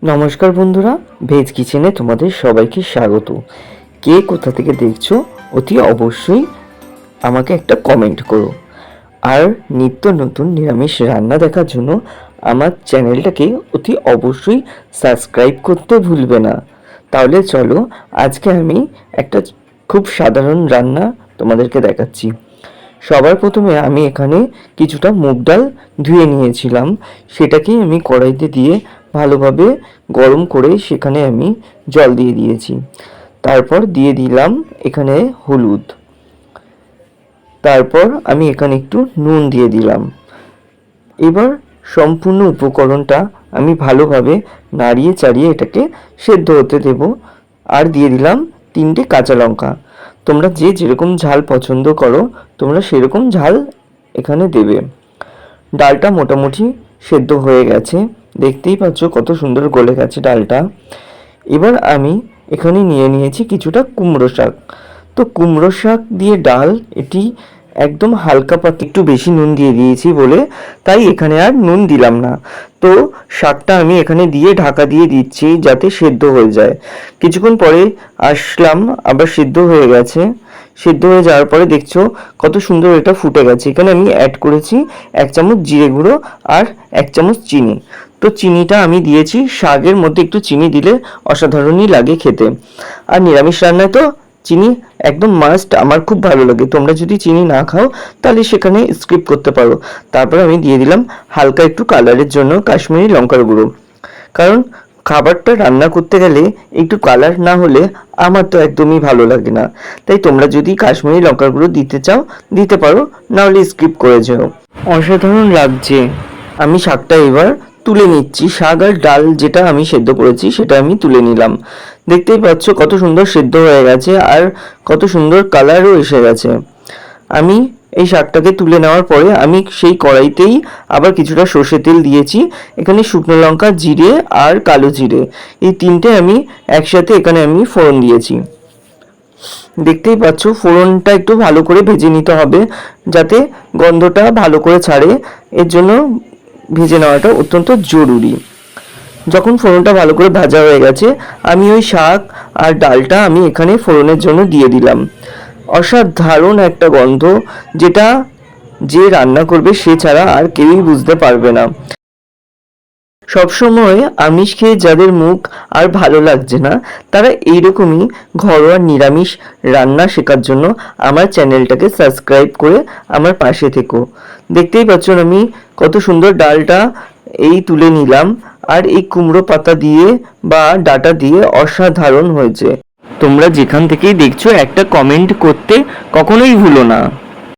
নমস্কার বন্ধুরা, ভেজ কিচেনে তোমাদের সবাইকে স্বাগত। কে কোথা থেকে দেখছো অতি অবশ্যই আমাকে একটা কমেন্ট করো। আর নিত্য নতুন নিরামিষ রান্না দেখার জন্য আমার চ্যানেলটাকে অতি অবশ্যই সাবস্ক্রাইব করতে ভুলবে না। তাহলে চলো, আজকে আমি একটা খুব সাধারণ রান্না তোমাদেরকে দেখাচ্ছি। সবার প্রথমে আমি এখানে কিছুটা মুগ ডাল ধুয়ে নিয়েছিলাম, সেটাকে আমি কড়াইতে দিয়ে ভালোভাবে গরম করে সেখানে আমি জল দিয়ে দিয়েছি। তারপর দিয়ে দিলাম এখানে হলুদ, তারপর আমি এখানে একটু নুন দিয়ে দিলাম। এবার সম্পূর্ণ উপকরণটা আমি ভালোভাবে নাড়িয়ে চাড়িয়ে এটাকে সেদ্ধ হতে দেব। আর দিয়ে দিলাম 3টে কাঁচা লঙ্কা। তোমরা যে যেরকম ঝাল পছন্দ করো তোমরা সেরকম ঝাল এখানে দেবে। ডালটা মোটামুটি সেদ্ধ হয়ে গেছে, দেখতেই পাচ্ছ কত সুন্দর গলে গেছে ডালটা। এবার আমি এখানে নিয়ে নিয়েছি কিছুটা কুমড়ো শাক। তো কুমড়ো শাক দিয়ে ডাল, এটি একদম হালকা পাতলা, একটু বেশি নুন দিয়ে দিয়েছি বলে তাই এখানে আর নুন দিলাম না। তো শাকটা আমি এখানে দিয়ে ঢাকা দিয়ে দিচ্ছি যাতে সেদ্ধ হয়ে যায়। কিছুক্ষণ পরে আসলাম, আবার সিদ্ধ হয়ে গেছে। সিদ্ধ হয়ে যাওয়ার পরে দেখছো কত সুন্দর এটা ফুটে গেছে। এখানে আমি অ্যাড করেছি 1 চামচ জিরে গুঁড়ো আর 1 চামচ চিনি। তো চিনিটা আমি দিয়েছি, শাকের মধ্যে একটু চিনি দিলে অসাধারণই লাগে খেতে। আর নিরামিষ রান্নায় তো চিনি একদম মাস্ট, আমার খুব ভালো লাগে। তোমরা যদি চিনি না খাও তাহলে সেখানে স্কিপ করতে পারো। তারপর আমি দিয়ে দিলাম হালকা একটু কালারের জন্য কাশ্মীরি লঙ্কার গুঁড়ো, কারণ খাবারটা রান্না করতে গেলে একটু কালার না হলে আমার তো একদমই ভালো লাগে না। তাই তোমরা যদি কাশ্মীরি লঙ্কার গুঁড়ো দিতে চাও দিতে পারো, না হলে স্কিপ করে যাও। অসাধারণ লাগছে। আমি শাকটা এবার তুলে নিচ্ছি। শাক আর ডাল যেটা আমি সেদ্ধ করেছি সেটা আমি তুলে নিলাম। দেখতেই পাচ্ছ কত সুন্দর সেদ্ধ হয়ে গেছে আর কত সুন্দর কালারও এসে গেছে। আমি এই শাকটাকে তুলে নেওয়ার পরে আমি সেই কড়াইতেই আবার কিছুটা সর্ষে তেল দিয়েছি। এখানে শুকনো লঙ্কা, জিরে আর কালো জিরে, এই 3টে আমি একসাথে এখানে আমি ফোড়ন দিয়েছি। দেখতেই পাচ্ছ ফোড়নটা একটু ভালো করে ভেজে নিতে হবে যাতে গন্ধটা ভালো করে ছাড়ে, এর জন্য ভেজে নেওয়াটা অত্যন্ত জরুরি। যখন ফোড়নটা ভালো করে ভাজা হয়ে গেছে আমি ওই শাক আর ডালটা আমি এখানে ফোড়নের জন্য দিয়ে দিলাম। অসাধারণ একটা গন্ধ, যেটা যে রান্না করবে সে ছাড়া আর কেউই বুঝতে পারবে না। সবসময় আমিষ খেয়ে যাদের মুখ আর ভালো লাগছে না তারা এইরকমই ঘরোয়া নিরামিষ রান্না শেখার জন্য আমার চ্যানেলটাকে সাবস্ক্রাইব করে আমার পাশে থেকো। দেখতেই পাচ্ছ আমি কত সুন্দর ডালটা এই তুলে নিলাম, আর এই কুমড়ো পাতা দিয়ে বা ডাটা দিয়ে অসাধারণ হয়েছে। তোমরা যেখান থেকেই দেখছো একটা কমেন্ট করতে কখনোই ভুলো না।